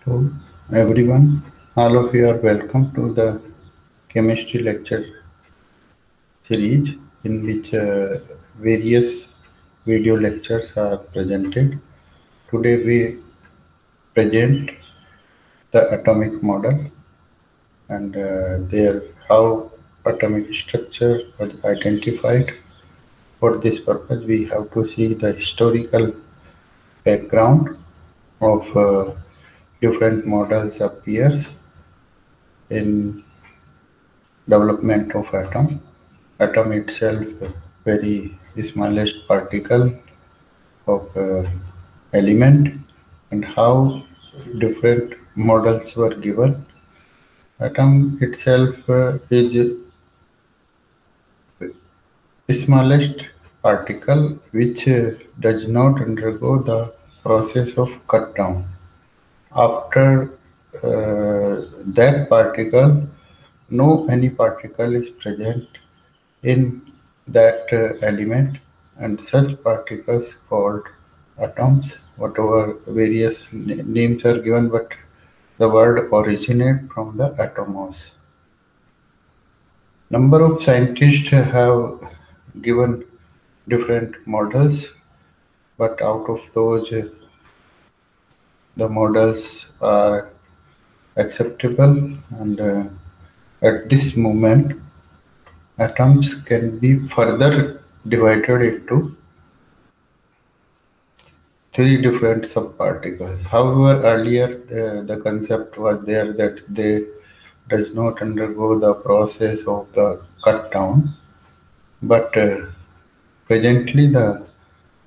Hello, everyone. All of you are welcome to the chemistry lecture series in which various video lectures are presented. Today we present the atomic model and their how atomic structure was identified. For this purpose, we have to see the historical background of different models appears in development of atom. Atom itself very smallest particle of element and how different models were given. Atom itself is smallest particle which does not undergo the process of cut down. After that particle, no any particle is present in that element, and such particles called atoms, whatever various names are given, but the word originate from the atomos. Number of scientists have given different models, but out of those, the models are acceptable, and at this moment, atoms can be further divided into three different subparticles. However, earlier the concept was there that they does not undergo the process of the cut down, but presently the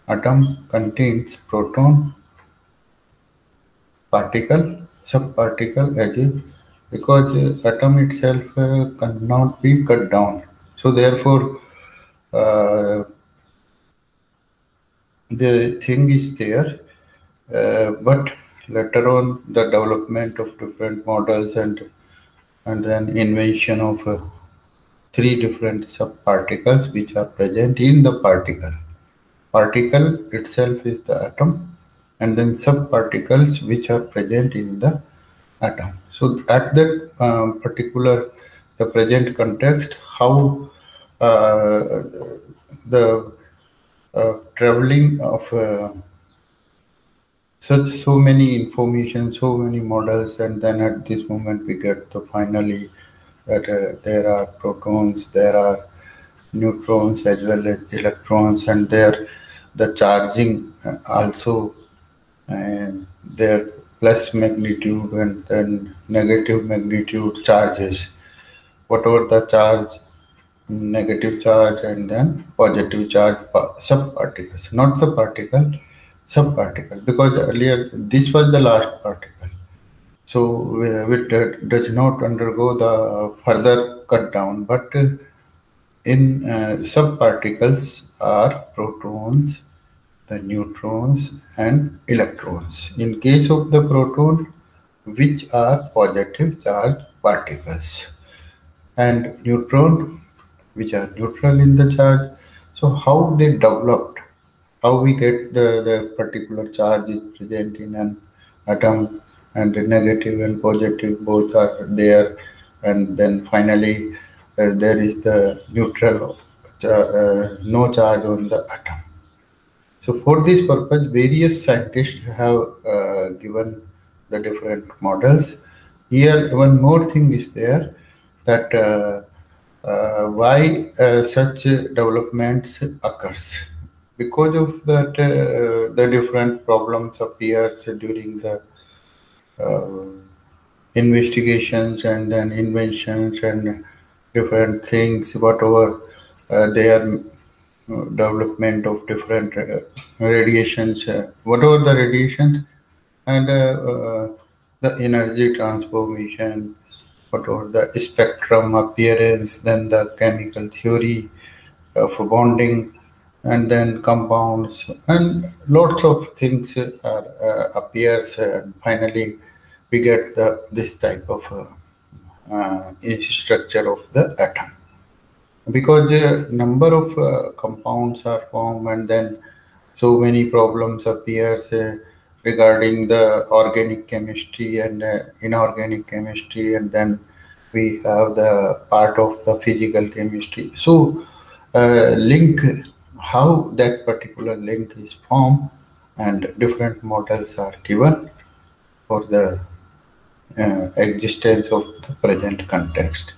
atom contains proton, particle, subparticle as a because atom itself cannot be cut down. So therefore, uh, the thing is there, but later on the development of different models and then invention of three different subparticles which are present in the particle. Particle itself is the atom, and then subparticles which are present in the atom. So at that particular the present context, how the traveling of such so many information, so many models, and then at this moment we get the finally that there are protons, there are neutrons as well as electrons, and there the charging also, and their plus magnitude and then negative magnitude charges. Whatever the charge, negative charge and then positive charge subparticles, not the particle, subparticle, because earlier this was the last particle. So it does not undergo the further cut down, but in subparticles are protons, the neutrons and electrons. In case of the proton, which are positive charge particles, and neutron, which are neutral in the charge. So how they developed, how we get the particular charge is present in an atom, and the negative and positive both are there, and then finally there is the neutral, no charge on the atom. So for this purpose, various scientists have given the different models. Here, one more thing is there that why such developments occurs. Because of that, the different problems appears during the uh, investigations and then inventions and different things, whatever their development of different radiations, whatever the radiations, and the energy transformation, whatever the spectrum appearance, then the chemical theory of bonding, and then compounds, and lots of things are, appears, and finally we get this type of structure of the atom, because a number of compounds are formed, and then so many problems appears regarding the organic chemistry and inorganic chemistry, and then we have the part of the physical chemistry. So, link, how that particular link is formed, and different models are given for the existence of the present context.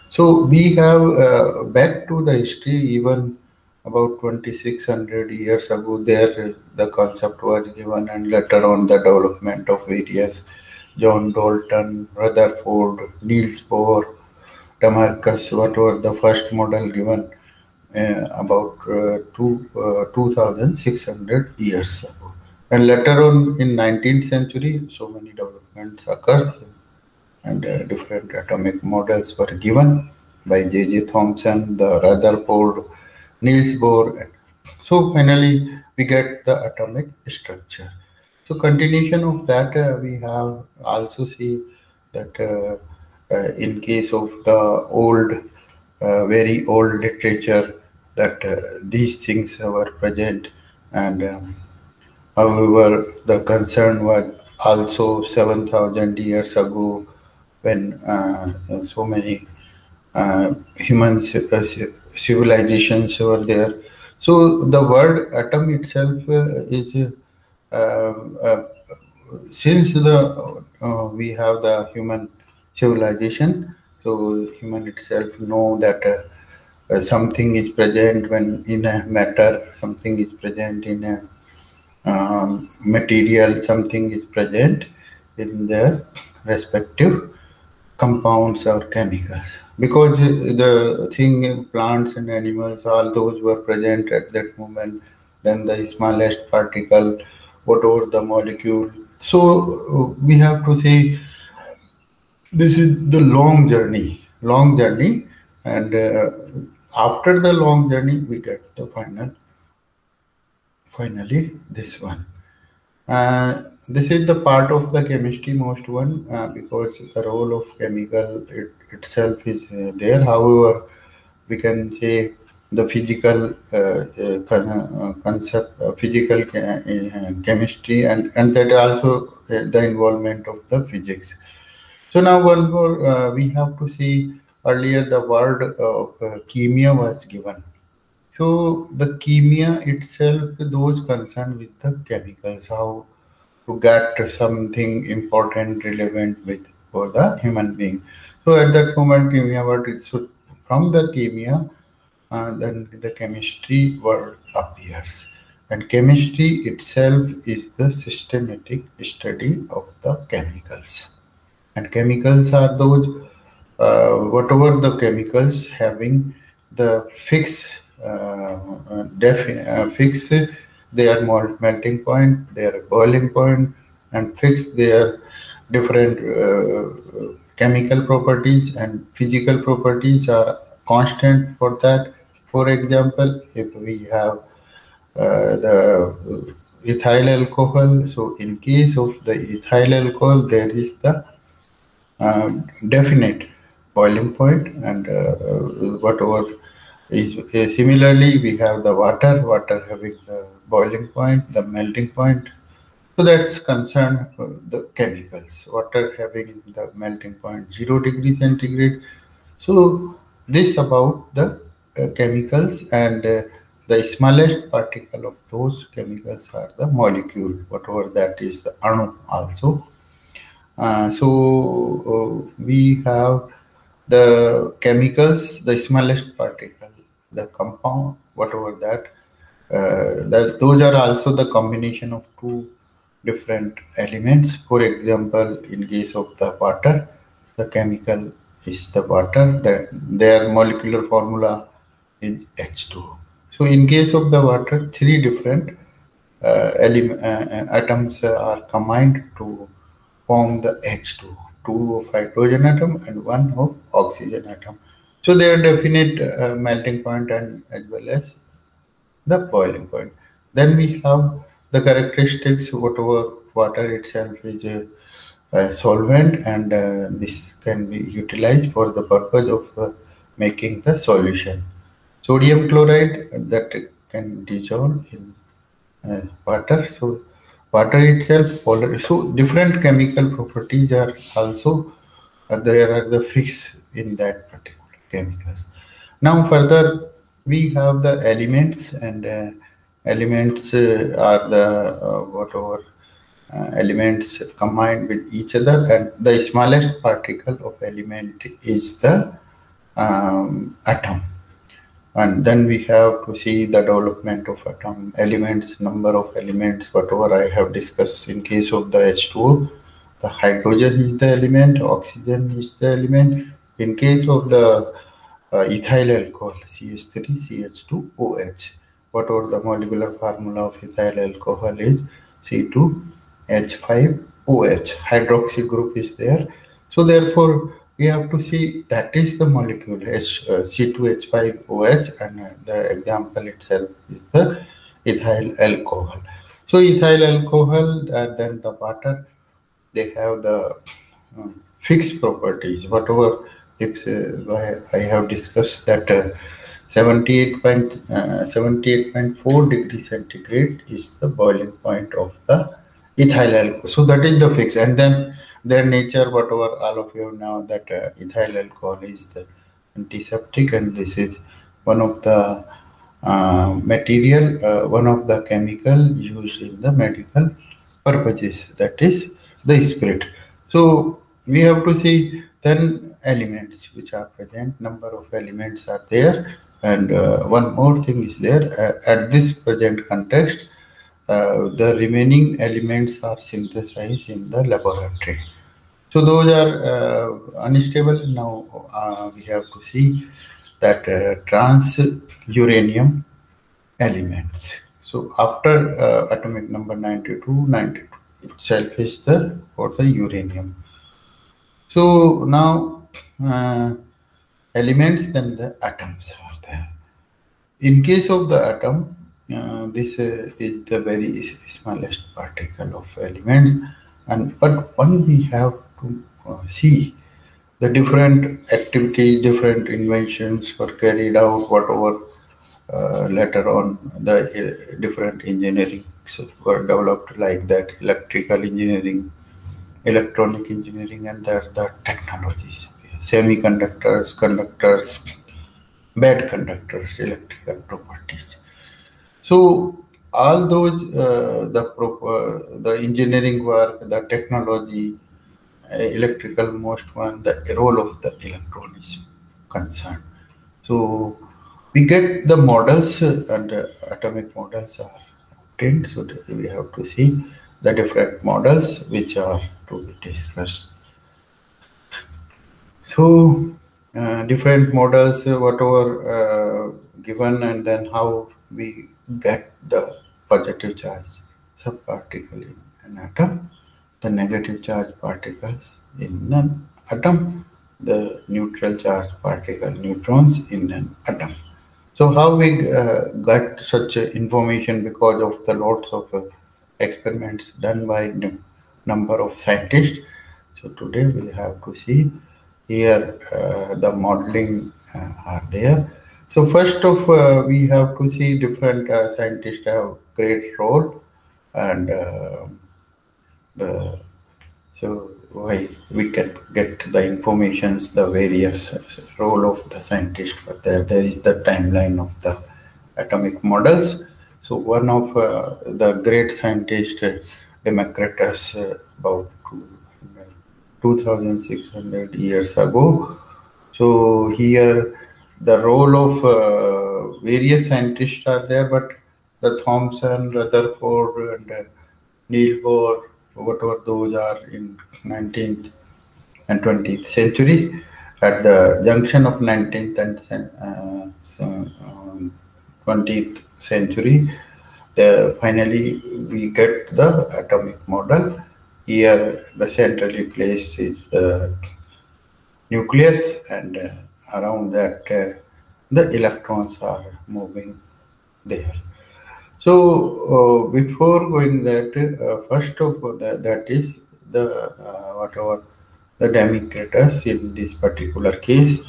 So we have back to the history, even about 2600 years ago, there the concept was given, and later on the development of various John Dalton, Rutherford, Niels Bohr, Damarcus, what were the first model given about 2600 years ago. And later on in 19th century, so many developments occurred, and different atomic models were given by J.J. Thomson, the Rutherford, Niels Bohr. So finally, we get the atomic structure. So continuation of that, we have also see that in case of the old, very old literature, that these things were present, and however, the concern was also 7,000 years ago, when so many human civilizations were there. So the word atom itself is uh, since the we have the human civilization, so human itself know that something is present when in a matter, something is present in a material, something is present in their respective compounds or chemicals, because the thing, plants and animals, all those were present at that moment. Then the smallest particle, whatever the molecule. So we have to say this is the long journey, and after the long journey we get the finally this one. This is the part of the chemistry most one, because the role of chemical itself is there. However, we can say the physical concept, physical chemistry, and that also the involvement of the physics. So now one more, we have to see, earlier the word of chemia was given. So the chemia itself, those concerned with the chemicals, how to get something important, relevant with for the human being. So at that moment, chemia word, so from the chemia, then the chemistry word appears. And chemistry itself is the systematic study of the chemicals. And chemicals are those, whatever the chemicals having the fix their melting point, their boiling point, and fix their different chemical properties, and physical properties are constant for that. For example, if we have the ethyl alcohol, so in case of the ethyl alcohol, there is the definite boiling point, and whatever is similarly we have the water having the boiling point, the melting point. So that's concerned the chemicals, water having the melting point 0 degree centigrade. So this about the chemicals, and the smallest particle of those chemicals are the molecule, whatever that is the anu also. We have the chemicals, the smallest particle, the compound, whatever that, those are also the combination of two different elements. For example, in case of the water, the chemical is the water, their molecular formula is H2O. So in case of the water, three different atoms are combined to form the H2, two of hydrogen atom and one of oxygen atom. So they are definite melting point and as well as the boiling point. Then we have the characteristics, whatever water itself is a solvent, and this can be utilized for the purpose of making the solution. Sodium chloride, that can dissolve in water. So water itself, polar. So different chemical properties are also there are the fixed in that particular chemicals. Now further we have the elements, and elements are the whatever elements combined with each other, and the smallest particle of element is the atom. And then we have to see the development of atom, elements, number of elements, whatever I have discussed. In case of the H2O, the hydrogen is the element, oxygen is the element. In case of the ethyl alcohol, CH3, CH2OH, whatever the molecular formula of ethyl alcohol is, C2H5OH, hydroxy group is there. So therefore, we have to see that is the molecule C2H5OH, and the example itself is the ethyl alcohol. So ethyl alcohol, then the water, they have the fixed properties. Whatever, if I have discussed that 78.4 degrees centigrade is the boiling point of the ethyl alcohol. So that is the fix, and then their nature, whatever all of you know, that ethyl alcohol is the antiseptic, and this is one of the material, one of the chemical used in the medical purposes, that is the spirit. So we have to see then elements which are present, number of elements are there, and one more thing is there at this present context, the remaining elements are synthesized in the laboratory. So those are unstable. Now we have to see that trans uranium elements. So after atomic number 92, 92 itself is the for the uranium. So now elements, then the atoms are there. In case of the atom, this is the very smallest particle of elements, and but when we have to see the different activities, different inventions were carried out, whatever later on the different engineering were developed, like that electrical engineering, electronic engineering, and there's the technologies, semiconductors, conductors, bad conductors, electrical properties. So all those the engineering work, the technology, electrical most one, the role of the electron is concerned. So we get the models, and atomic models are obtained. So we have to see the different models which are to be discussed. So different models, whatever given, and then how we get the positive charge subparticle in an atom, the negative charge particles in an atom, the neutral charge particle neutrons in an atom. So how we got such information? Because of the lots of experiments done by number of scientists. So today we have to see here the modeling are there. So first of we have to see different scientists have great role, and the so we can get the informations, the various role of the scientist. But there is the timeline of the atomic models. So one of the great scientist, Democritus, about 2,600 years ago. So here the role of various scientists are there, but the Thomson, Rutherford, and Niels Bohr, whatever those are in 19th and 20th century, at the junction of 19th and 20th century, finally we get the atomic model. Here the centrally placed is the nucleus, and around that the electrons are moving there. So before going that, first of all, that is the whatever the Democritus in this particular case,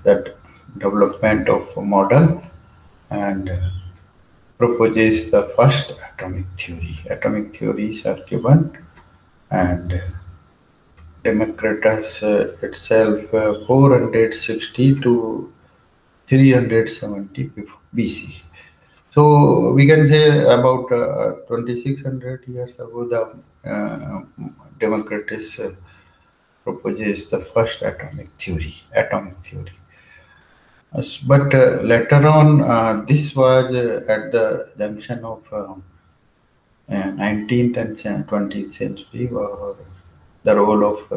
that development of a model, and proposes the first atomic theory. Atomic theories are given, and Democritus itself 460 to 370 BC. So we can say about 2600 years ago, the Democritus proposes the first atomic theory. But later on, this was at the junction of 19th and 20th century, or the role of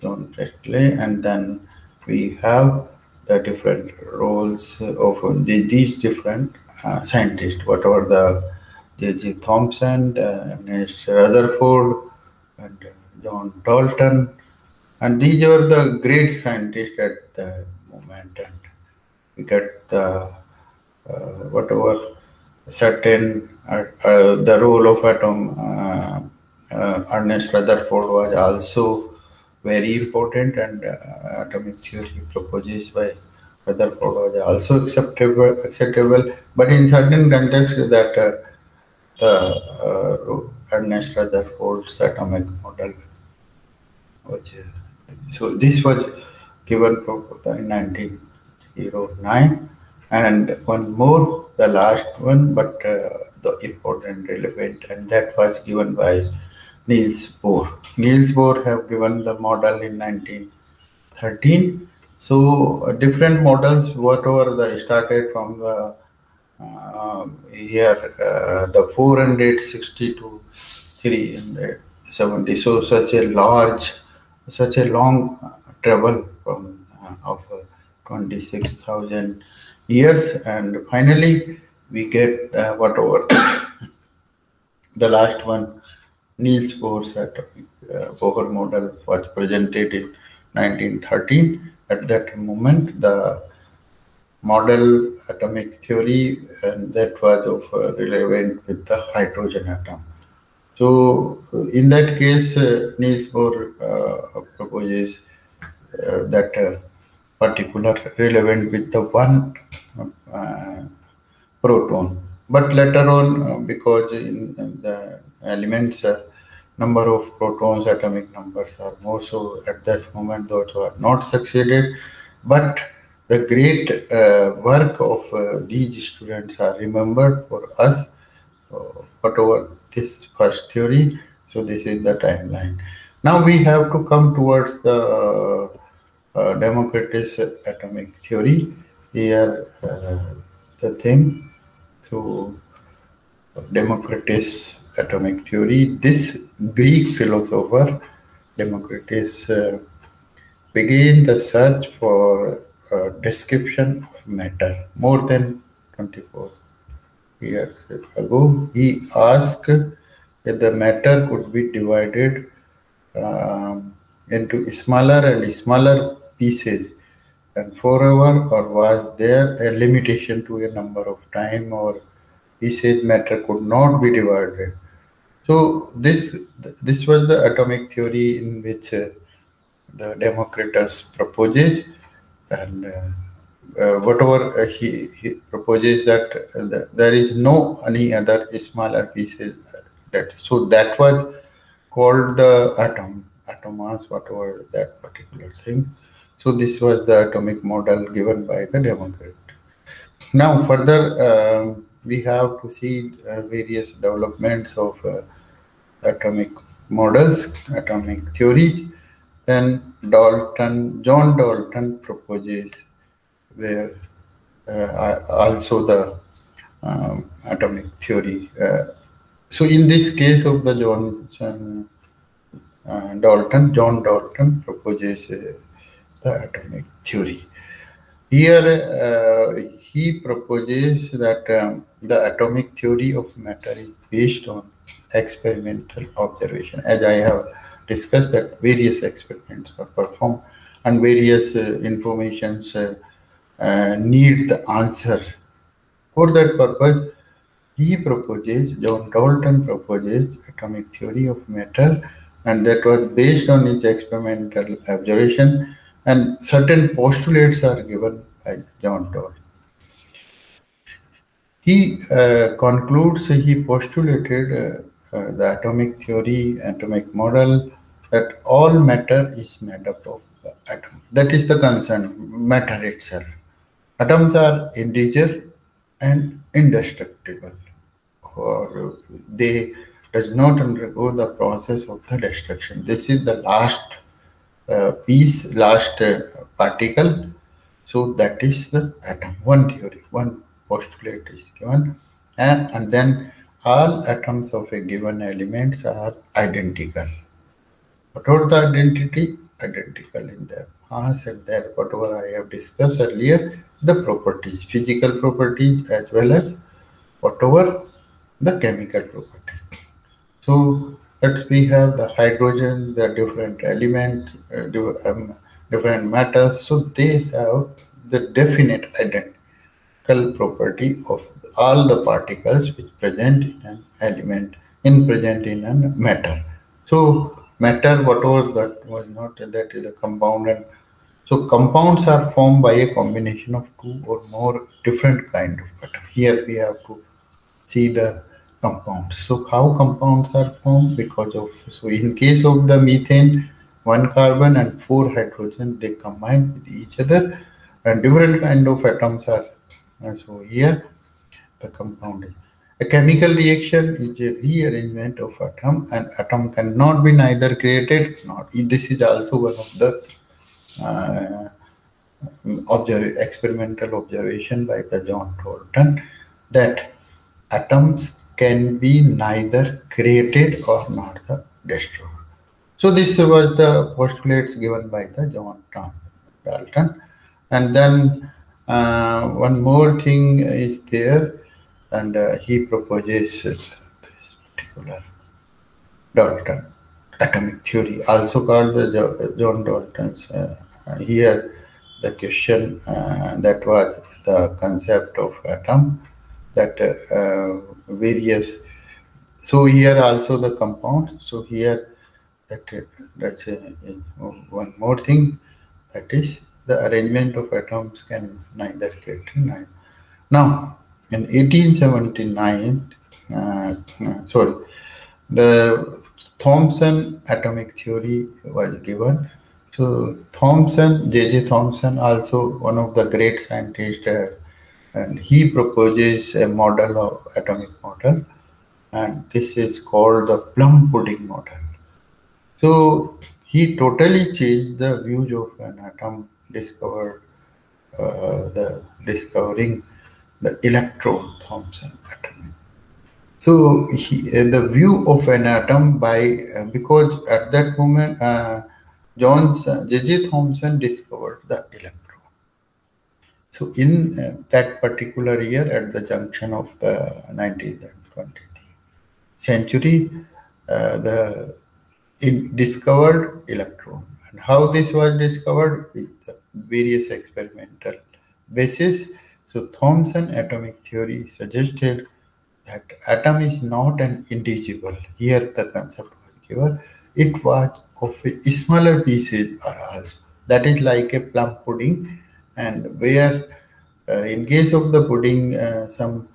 John Presley, and then we have the different roles of these different scientists, whatever the J.J. Thomson, the Ernest Rutherford, and John Dalton, and these were the great scientists at the moment, and we get the whatever certain the role of atom. Ernest Rutherford was also very important, and atomic theory proposed by Rutherford was also acceptable. But in certain contexts, that the Ernest Rutherford's atomic model was so this was given in 1909, and one more, the last one, but the important, relevant, and that was given by Niels Bohr. Niels Bohr have given the model in 1913. So different models, whatever the started from the here the 460 to 370. So such a long travel from of 26,000 years, and finally we get whatever the last one. Niels Bohr's atomic Bohr model was presented in 1913. At that moment, the model atomic theory, and that was of relevant with the hydrogen atom. So in that case, Niels Bohr proposes that particular relevant with the one proton. But later on, because in the elements, number of protons, atomic numbers are more, so at that moment those were not succeeded. But the great work of these students are remembered for us. So whatever this first theory, so this is the timeline. Now we have to come towards the Democritus atomic theory. Here the thing. So Democritus atomic theory. This Greek philosopher Democritus began the search for a description of matter more than 24 years ago. He asked if the matter could be divided into smaller and smaller pieces and forever, or was there a limitation to a number of time, or he said matter could not be divided. So this was the atomic theory in which the Democritus proposes, and whatever he proposes, that there is no any other smaller pieces. So that was called the atomos, whatever that particular thing. So this was the atomic model given by the Democritus. Now further, we have to see various developments of atomic models, atomic theories. Then John Dalton proposes there also the atomic theory. So in this case of the John Dalton proposes the atomic theory. Here he proposes that the atomic theory of matter is based on experimental observation. As I have discussed, that various experiments are performed and various informations need the answer. For that purpose, John Dalton proposes atomic theory of matter, and that was based on his experimental observation, and certain postulates are given by John Dalton. He concludes, he postulated the atomic theory, atomic model, that all matter is made up of the atom. That is the concern, matter itself. Atoms are integer and indestructible, or they does not undergo the process of the destruction. This is the last piece, last particle. So that is the atom. One theory, one postulate is given, and then all atoms of a given elements are identical. What are the identity? Identical in their mass and their whatever I have discussed earlier, the properties, physical properties as well as whatever the chemical properties. So let's we have the hydrogen, the different elements, different matters. So they have the definite identical property of all the particles which present in an element, in present in a matter. So matter, whatever that was not, that is a compound, and so compounds are formed by a combination of two or more different kind of matter. Here we have to see the compounds. So how compounds are formed? Because of, so in case of the methane, one carbon and four hydrogen, they combine with each other, and different kind of atoms are. So here the compound is. A chemical reaction is a rearrangement of atom, and atom cannot be neither created nor. This is also one of the experimental observation by the John Dalton, that atoms can be neither created or not the destroyed. So this was the postulates given by the John Dalton. And then one more thing is there, and he proposes this particular Dalton atomic theory, also called the John Dalton's. Here the question that was the concept of atom, that various. So here also the compounds. So here that's one more thing, that is the arrangement of atoms can neither get neither. Now in 1879, the Thomson atomic theory was given. So Thomson, J.J. Thomson, also one of the great scientists, and he proposes a model of atomic model, and this is called the plum pudding model. So he totally changed the views of an atom, discovering the electron, Thomson atom. So the view of an atom by because at that moment J.J. Thomson discovered the electron. So in that particular year, at the junction of the 19th and 20th century, it discovered electron. And how this was discovered? With the various experimental basis. So Thomson atomic theory suggested that atom is not an indivisible. Here the concept was given. It was of a smaller pieces are also. That is like a plum pudding, and where in case of the pudding, some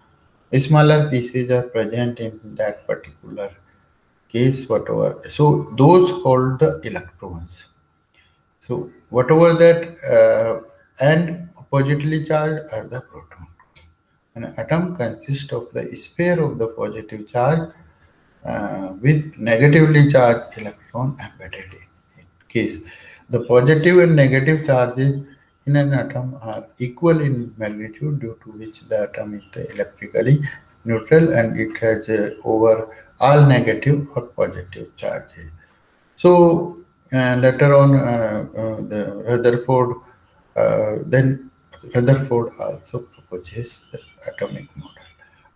smaller pieces are present in that particular case, whatever. So those called the electrons. So whatever that and oppositely charged are the proton. An atom consists of the sphere of the positive charge with negatively charged electron embedded in case. The positive and negative charges in an atom are equal in magnitude, due to which the atom is electrically neutral and it has over all negative or positive charges. So later on, the Rutherford, then Rutherford also proposes the atomic model.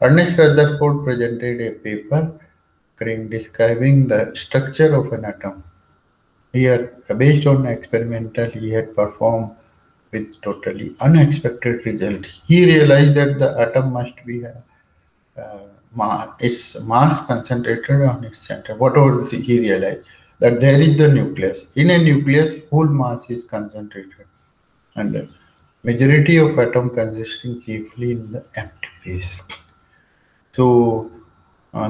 Ernest Rutherford presented a paper describing the structure of an atom. Here, based on experimental, he had performed with totally unexpected result. He realized that the atom must be its mass concentrated on its center. Whatever he realized, that there is the nucleus. In a nucleus, whole mass is concentrated, and the majority of atom consisting chiefly in the empty space. So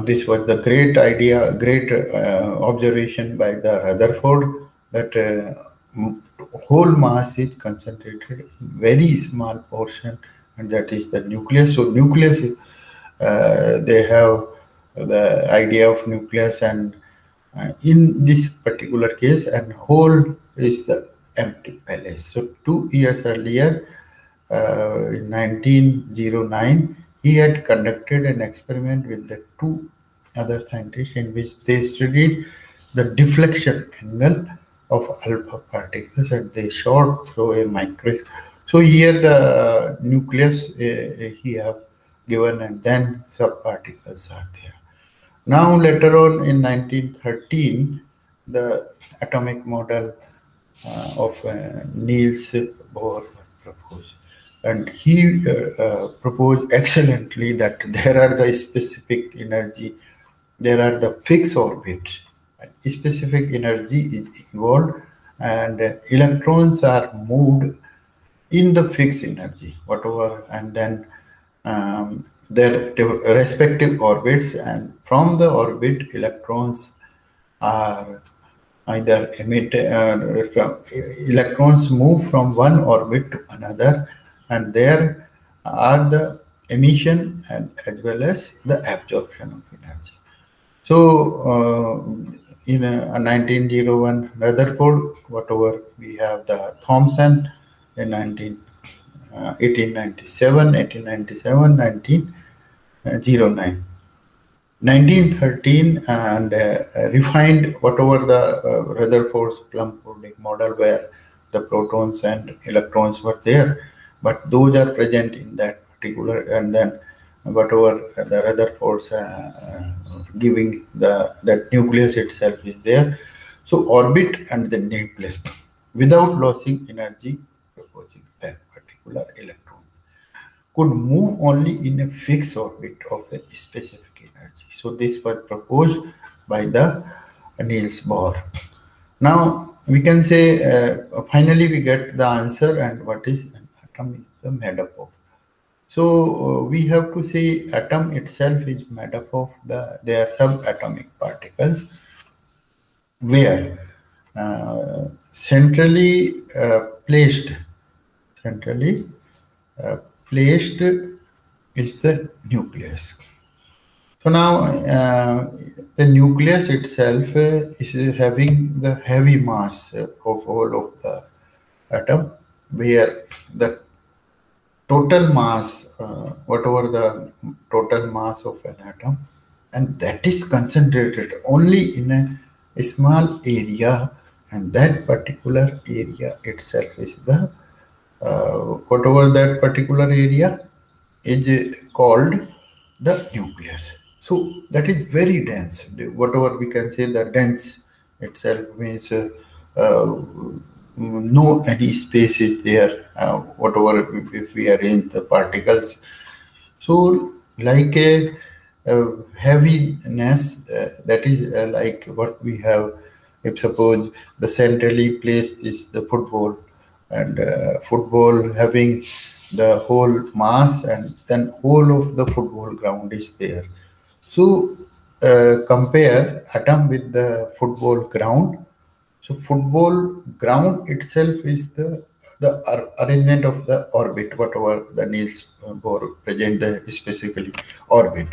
this was the great idea, great observation by the Rutherford that whole mass is concentrated in very small portion, and that is the nucleus. So nucleus, they have the idea of nucleus, and in this particular case, and whole is the empty palace. So 2 years earlier, in 1909, he had conducted an experiment with the two other scientists in which they studied the deflection angle of alpha particles, and they shot through a microscope. So here the nucleus he have given, and then subparticles are there. Now later on in 1913, the atomic model of Niels Bohr was proposed. And he proposed excellently that there are the specific energy, there are the fixed orbits, and specific energy is involved, and electrons are moved in the fixed energy, whatever, and then their respective orbits, and from the orbit, electrons are either electrons move from one orbit to another, and there are the emission and as well as the absorption of energy. So in 1901 Rutherford, whatever we have the Thomson in 1897, 1909. 1913 and refined whatever the Rutherford's Plum-Pudding model where the protons and electrons were there, but those are present in that particular, and then whatever the Rutherford's giving that nucleus itself is there. So orbit and the nucleus without losing energy, proposing that particular electrons could move only in a fixed orbit of a specific energy. So this was proposed by the Niels Bohr. Now we can say finally we get the answer, and what is an atom is the made up of. So we have to say atom itself is made up of their subatomic particles, where centrally placed is the nucleus. So now the nucleus itself is having the heavy mass of all of the atom, where the total mass, whatever the total mass of an atom, and that is concentrated only in a small area, and that particular area itself is the whatever that particular area is called the nucleus. So that is very dense. Whatever we can say, the dense itself means no any space is there. Whatever if we arrange the particles, so like a heaviness that is like what we have. If suppose the centrally placed is the football, and football having the whole mass, and then whole of the football ground is there. So compare atom with the football ground. So football ground itself is the arrangement of the orbit, whatever the Niels Bohr present specifically orbit.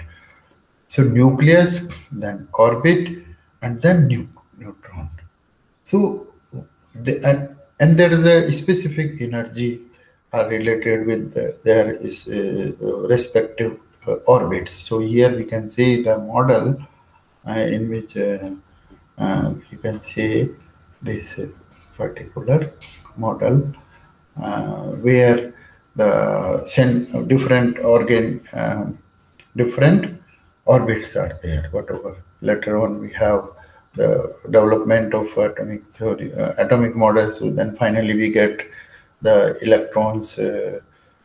So nucleus, then orbit, and then neutron. So and there is a specific energy are related with their is respective orbits. So here we can say the model in which you can say this particular model where the different different orbits are there. Whatever later on we have the development of atomic theory, atomic models. So then finally we get the electrons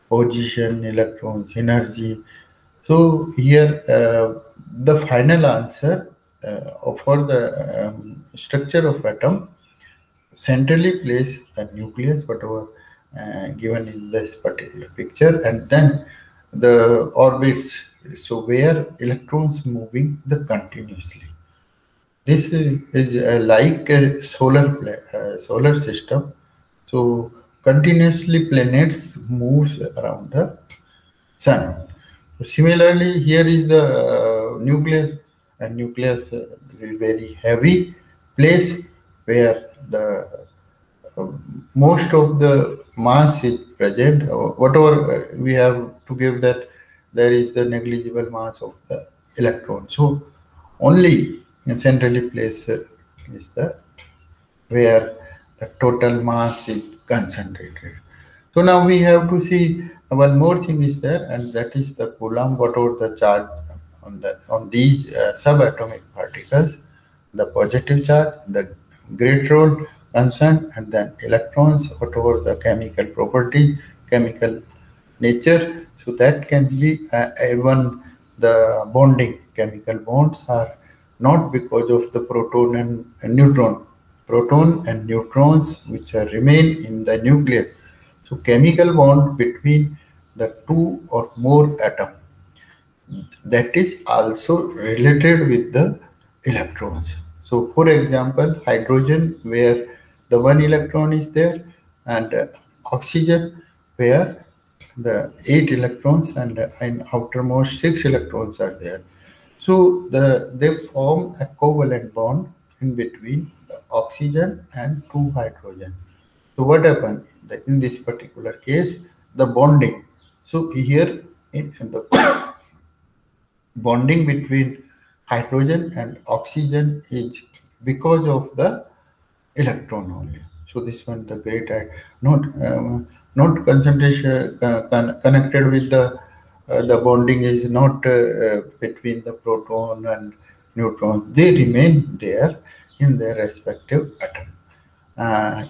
position, electrons energy. So here the final answer for the structure of atom, centrally place the nucleus, whatever given in this particular picture, and then the orbits So where electrons moving the continuously. This is like a solar system. So continuously planets moves around the sun. So similarly, here is the nucleus, and nucleus is very heavy place where the most of the mass is present. Whatever we have to give that, there is the negligible mass of the electron. So only centrally placed is the where the total mass is concentrated. So now we have to see one more thing is there, and that is the Coulomb, whatever the charge on these subatomic particles, the positive charge, the great role concerned, and then electrons, whatever the chemical property, chemical nature. So that can be even the bonding. Chemical bonds are not because of the proton and neutron. Proton and neutrons which are remain in the nucleus. So chemical bond between the two or more atom, that is also related with the electrons. So for example, hydrogen where the one electron is there, and oxygen where the 8 electrons and outermost 6 electrons are there. So they form a covalent bond in between the oxygen and two hydrogen. So what happened in this particular case, the bonding. So here in the bonding between hydrogen and oxygen is because of the electron only. So this one, the great not concentration connected with the bonding is not between the proton and neutron. They remain there in their respective atom.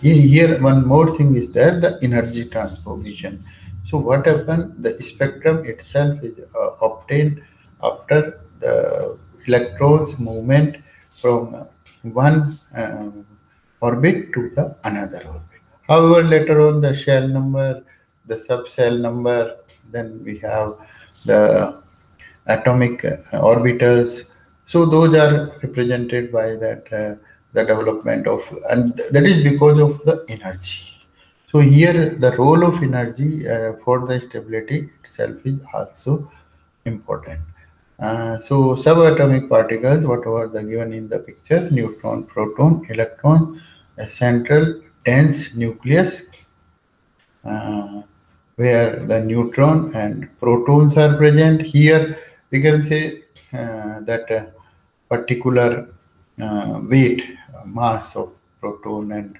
Here one more thing is there, the energy transformation. So what happened, the spectrum itself is obtained after the electrons movement from one orbit to the another orbit. However, later on the shell number, the subshell number, then we have the atomic orbitals. So those are represented by that the development of, and that is because of the energy. So here the role of energy for the stability itself is also important. So subatomic particles, whatever the given in the picture, neutron, proton, electron, a central dense nucleus uh, where the neutron and protons are present. Here we can say that particular weight, mass of proton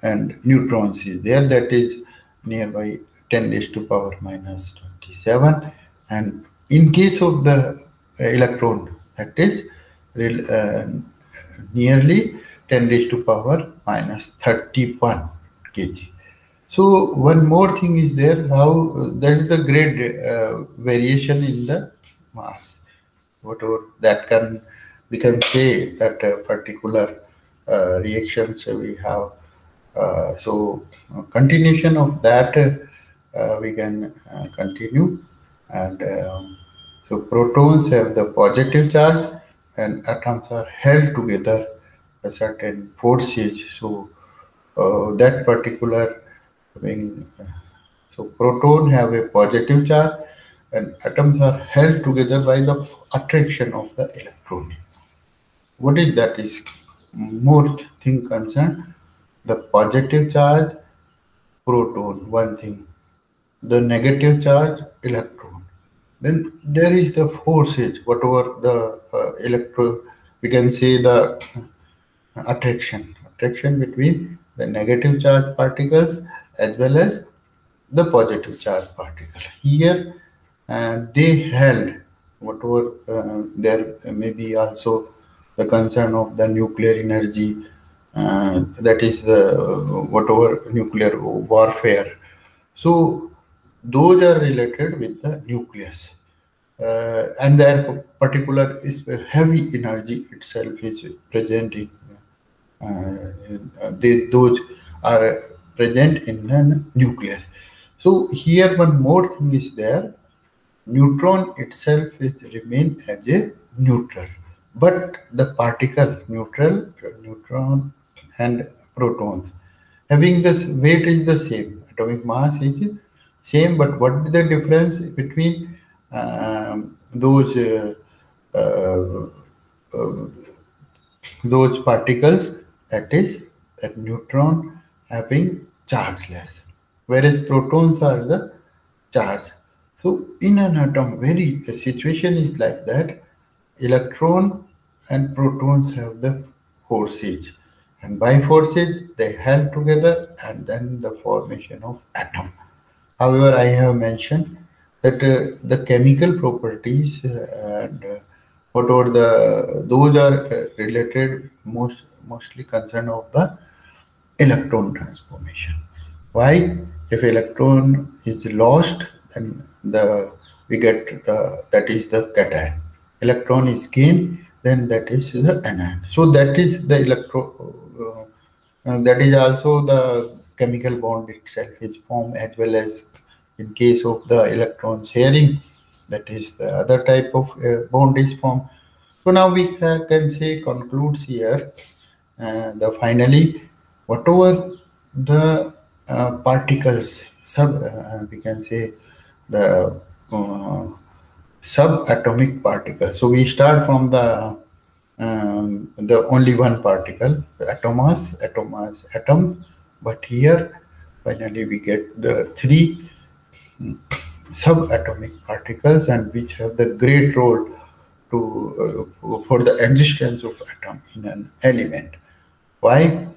and neutrons is there, that is nearby 10 raised to power minus 27, and in case of the electron, that is nearly 10 raised to power minus 31 kg. So one more thing is there, how there's the great variation in the mass. Whatever that can, we can say that particular reactions we have. Continuation of that we can continue, and so protons have the positive charge, and atoms are held together a certain forces. So that particular being, so proton have a positive charge, and atoms are held together by the attraction of the electron. What is that is more thing concerned? The positive charge proton, one thing. The negative charge electron. Then there is the forces, whatever the electro, we can say the attraction between the negative charge particles as well as the positive charge particle. Here they held whatever there may be also the concern of the nuclear energy, that is the whatever nuclear warfare. So those are related with the nucleus, and their particular is heavy energy itself is present in those are present in the nucleus. So here one more thing is there, neutron itself is remain as a neutral, but the particle neutron and protons having this weight is the same, atomic mass is same, but what is the difference between those uh, uh, those particles, that is that neutron having chargeless, whereas protons are the charge. So in an atom, very the situation is like that. Electron and protons have the forces, and by forces they held together, and then the formation of atom. However, I have mentioned that the chemical properties and whatever those are related mostly concerned of the electron transformation. Why? If electron is lost, then we get the that is the cation. Electron is gained, then that is the anion. So that is the that is also the chemical bond itself is formed, as well as in case of the electron sharing, that is the other type of bond is formed. So now we can say concludes here. The finally, whatever the particles, we can say the subatomic particles. So we start from the only one particle, the atom, but here finally we get the three subatomic particles, and which have the great role to for the existence of atom in an element. Why?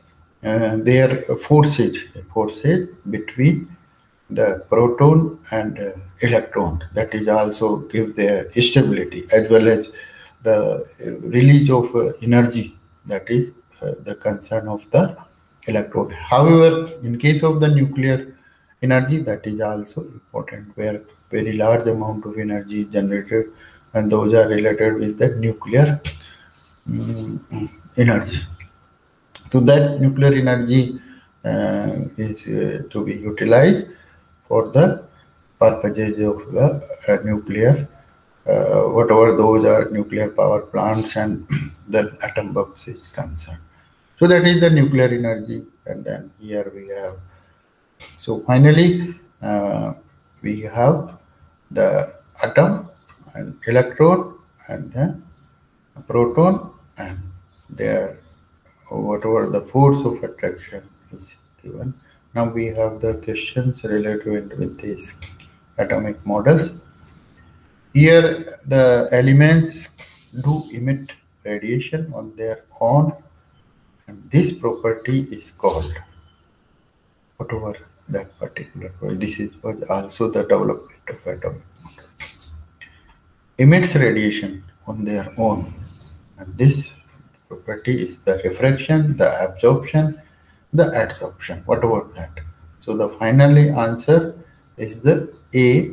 Their forces between the proton and electron, that is also give their stability, as well as the release of energy, that is the concern of the electrode. However, in case of the nuclear energy, that is also important, where very large amount of energy is generated, and those are related with the nuclear energy. So that nuclear energy is to be utilized for the purposes of the nuclear, whatever those are nuclear power plants and the atom bombs is concerned. So that is the nuclear energy, and then here we have. So finally, we have the atom and electron, and then proton, and their whatever the force of attraction is given. Now we have the questions related with these atomic models. Here the elements do emit radiation on their own, and this property is called whatever that particular. This is was also the development of atomic model. Emits radiation on their own, and this property is the refraction, the absorption, the adsorption, whatever that. So the finally answer is the A,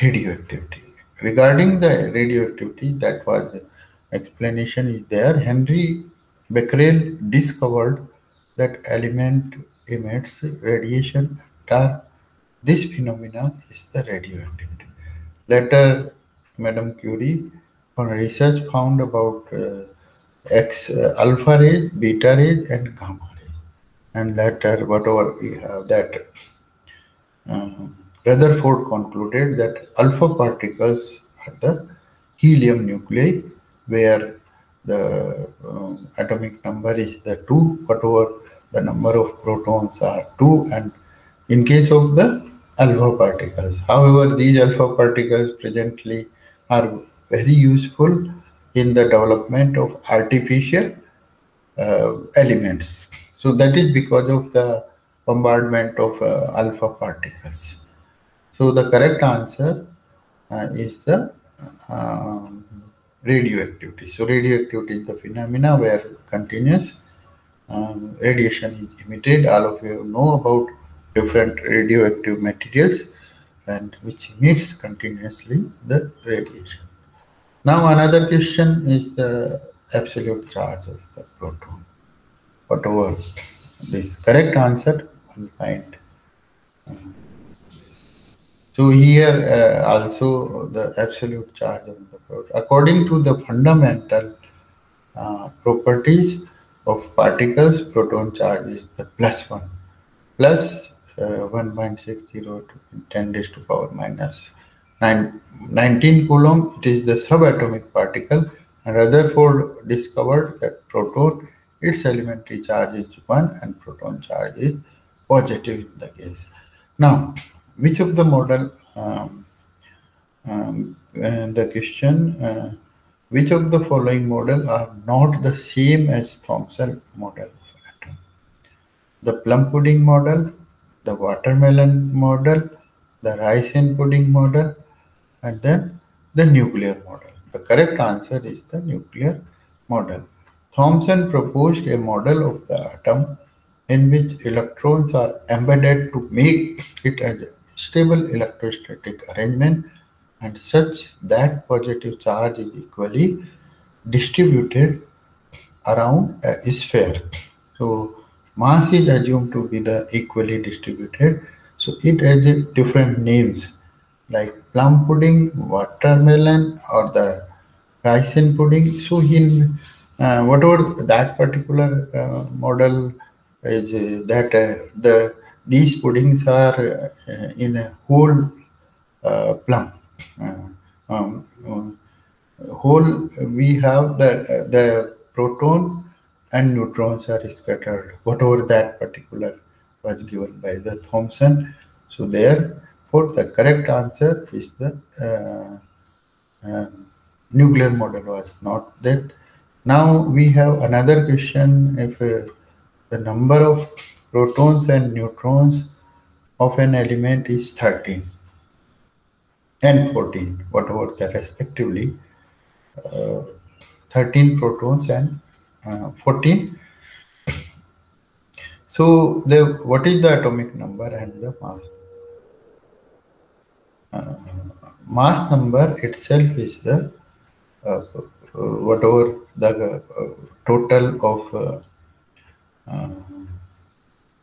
radioactivity. Regarding the radioactivity, that was explanation is there. Henry Becquerel discovered that element emits radiation after this phenomena is the radioactivity. Later, Madame Curie, on research, found about X alpha rays, beta rays, and gamma rays. And later, whatever we have that Rutherford concluded that alpha particles are the helium nuclei, where the atomic number is the 2, whatever the number of protons are 2, and in case of the alpha particles. However, these alpha particles presently are very useful in the development of artificial elements. So that is because of the bombardment of alpha particles. So the correct answer is the radioactivity. So radioactivity is the phenomena where continuous radiation is emitted. All of you know about different radioactive materials, and which emits continuously the radiation. Now another question is the absolute charge of the proton. Whatever this correct answer, one find. So here also the absolute charge of the proton. According to the fundamental properties of particles, proton charge is the +1, plus 1.60 to 10 raised to power minus 19 coulomb. It is the subatomic particle, and Rutherford discovered that proton, its elementary charge is 1 and proton charge is positive in the case. Now, which of the model, the question, which of the following model are not the same as Thomson model of atom? The plum pudding model, the watermelon model, the rice and pudding model, and then the nuclear model. The correct answer is the nuclear model. Thomson proposed a model of the atom in which electrons are embedded to make it a stable electrostatic arrangement and such that positive charge is equally distributed around a sphere. So mass is assumed to be the equally distributed. So it has a different names like plum pudding, watermelon, or the rice and pudding. So in whatever that particular model is, that these puddings are in a whole plum. Uh, um, whole we have the proton and neutrons are scattered, whatever that particular was given by the Thomson. So therefore the correct answer is the nuclear model was not that. Now we have another question. If the number of protons and neutrons of an element is 13 and 14, whatever that respectively, 13 protons and 14. So what is the atomic number and the mass? Mass number itself is the whatever the total of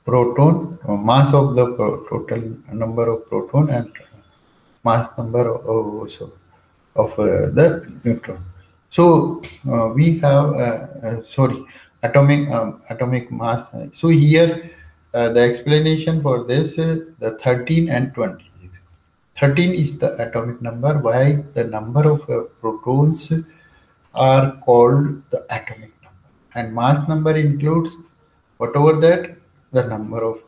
proton, mass of the total number of proton and mass number of the neutron. So we have atomic mass. So here the explanation for this the 13 and 26. 13 is the atomic number. Why the number of protons are called the atomic number, and mass number includes whatever that the number of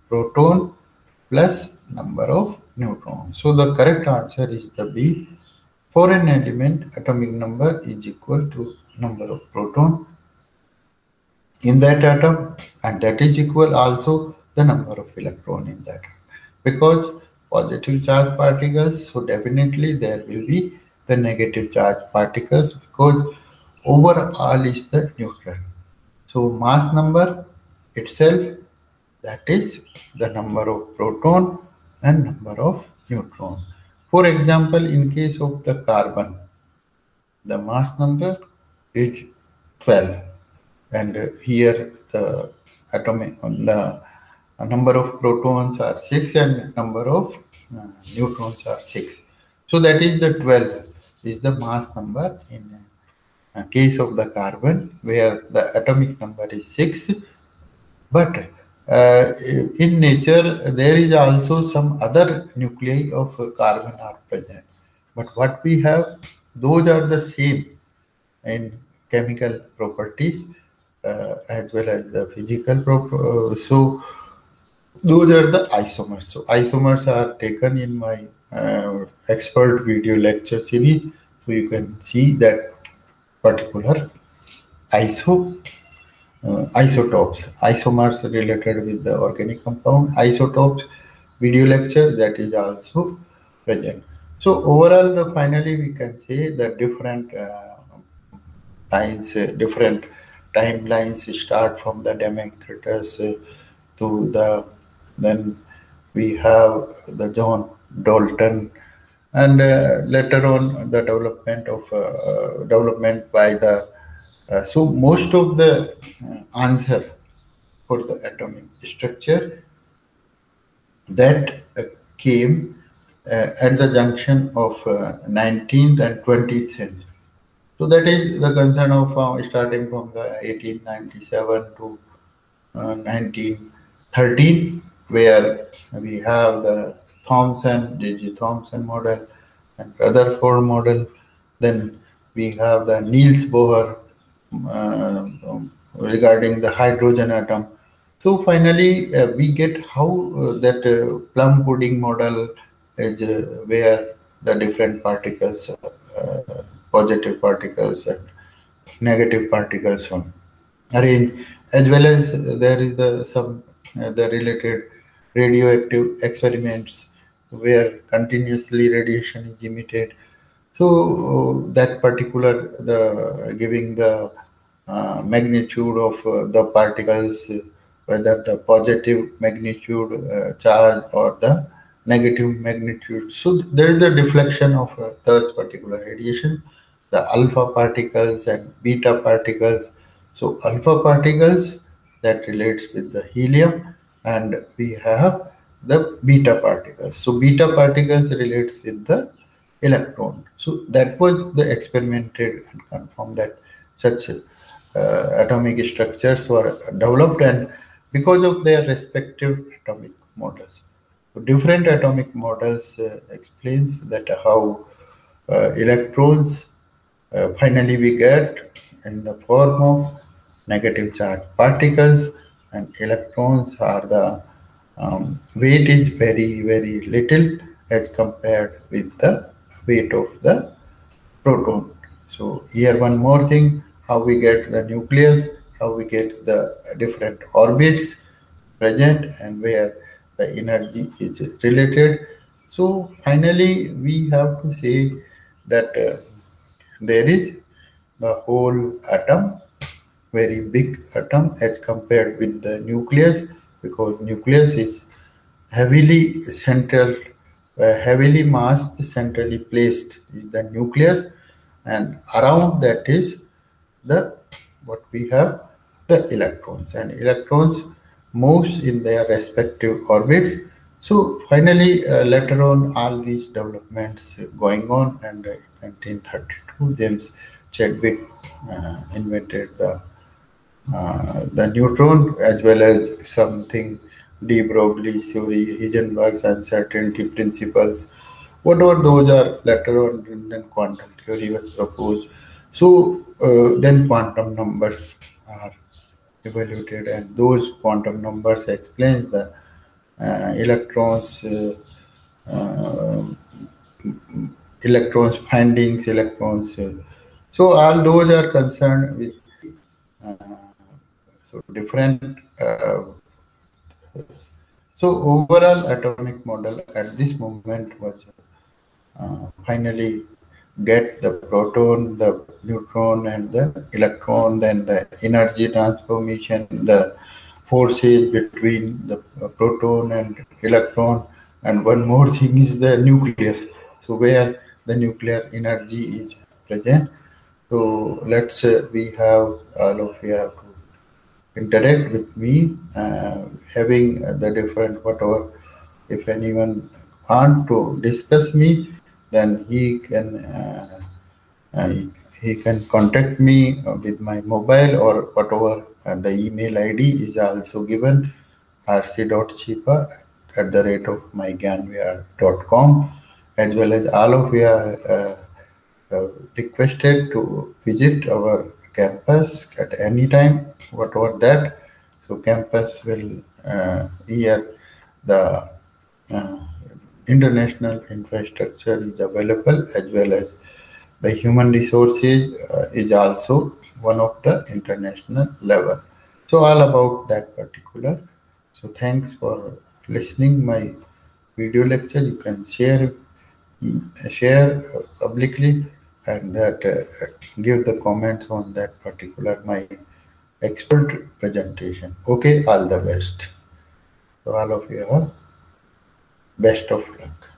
proton plus number of neutrons. So the correct answer is the B. For an element, atomic number is equal to number of proton in that atom, and that is equal also the number of electron in that atom. Because positive charge particles, so definitely there will be the negative charge particles, because overall is the neutral. So mass number itself, that is the number of proton and number of neutron. For example, in case of the carbon, the mass number is 12, and here the atomic the number of protons are 6 and number of neutrons are 6. So that is the 12 is the mass number in case of the carbon, where the atomic number is 6. But in nature, there is also some other nuclei of carbon are present. But what we have, those are the same in chemical properties as well as the physical properties. So those are the isomers. So isomers are taken in my expert video lecture series. So you can see that particular isotopes, isomers related with the organic compound, isotopes video lecture that is also present. So overall, finally we can say the different different timelines start from the Democritus to the, then we have the John Dalton, and later on the development by the so most of the answer for the atomic structure that came at the junction of 19th and 20th century. So that is the concern of starting from the 1897 to 1913, where we have the Thomson, J.G. Thomson model and Rutherford model. Then we have the Niels Bohr regarding the hydrogen atom. So finally, we get how that plum pudding model is where the different particles, positive particles and negative particles on arrange, as well as there is the some the related radioactive experiments where continuously radiation is emitted. So that particular the giving the magnitude of the particles, whether the positive magnitude charge or the negative magnitude. So there is the deflection of that particular radiation, the alpha particles and beta particles. So alpha particles that relates with the helium, and we have the beta particles. So beta particles relates with the electron. So that was the experimented and confirmed that such atomic structures were developed, and because of their respective atomic models. So different atomic models explains that how electrons finally we get in the form of negative charge particles, and electrons are the weight is very little as compared with the weight of the proton. So here one more thing, how we get the nucleus, how we get the different orbits present and where the energy is related. So finally we have to say that there is the whole atom, very big atom as compared with the nucleus, because nucleus is heavily central, heavily massed, centrally placed is the nucleus, and around that is the what we have the electrons, and electrons moves in their respective orbits. So finally, later on, all these developments going on, and in 1932, James Chadwick invented the neutron, as well as something de Broglie's theory, Heisenberg's uncertainty principles. Whatever those are, later on then quantum theory was proposed. So then quantum numbers are evaluated, and those quantum numbers explains the electrons, uh, electrons findings, electrons. So all those are concerned with so different. So overall atomic model at this moment was finally get the proton, the neutron, and the electron, then the energy transformation, the forces between the proton and electron, and one more thing is the nucleus. So where the nuclear energy is present. So let's we have all of you have to interact with me, having the different whatever. If anyone want to discuss me, then uh, he can contact me with my mobile or whatever. The email ID is also given, rc.chipa at the rate of mygyanvr.com, as well as all of you are requested to visit our campus at any time, whatever that. So campus will here the uh, international infrastructure is available, as well as the human resources is also one of the international level. So all about that particular. So thanks for listening my video lecture. You can share publicly, and that give the comments on that particular my expert presentation. Okay, all the best. So all of you have best of luck.